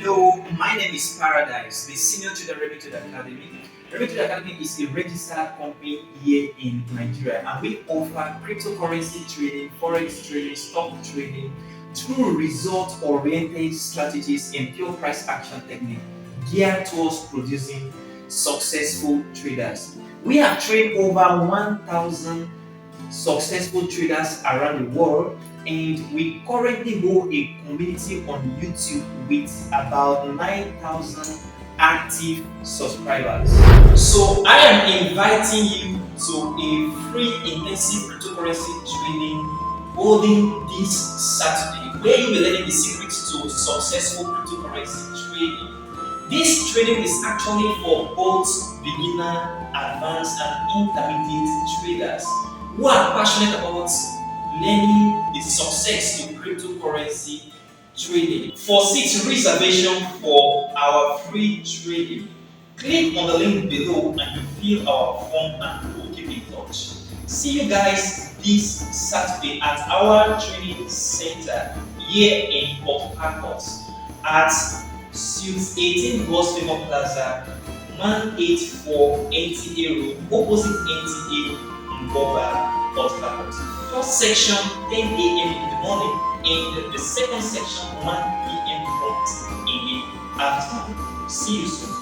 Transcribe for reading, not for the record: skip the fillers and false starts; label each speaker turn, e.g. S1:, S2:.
S1: Hello, my name is Paradise, the senior to the Remit Trade Academy. Remit Trade Academy is a registered company here in Nigeria, and we offer cryptocurrency trading, forex trading, stock trading through result-oriented strategies and pure price action technique geared towards producing successful traders. We have trained over 1,000 successful traders around the world, and we currently hold a community on YouTube with about 9,000 active subscribers. So I am inviting you to a free intensive cryptocurrency training holding this Saturday, where you will learn the secrets to successful cryptocurrency trading. This training is actually for both beginner, advanced, and intermediate traders who are passionate about learning the success to cryptocurrency trading. For seat reservation for our free training, click on the link below and you fill our form and we'll keep in touch. See you guys this Saturday at our training center here in Port Harcourt at Suite 18 Gospel Plaza, 184 NTA Road, opposite NTA Mboba, Port Harcourt. First section 10 a.m. in the morning, and the second section 1 p.m. prompt in the afternoon. See you soon.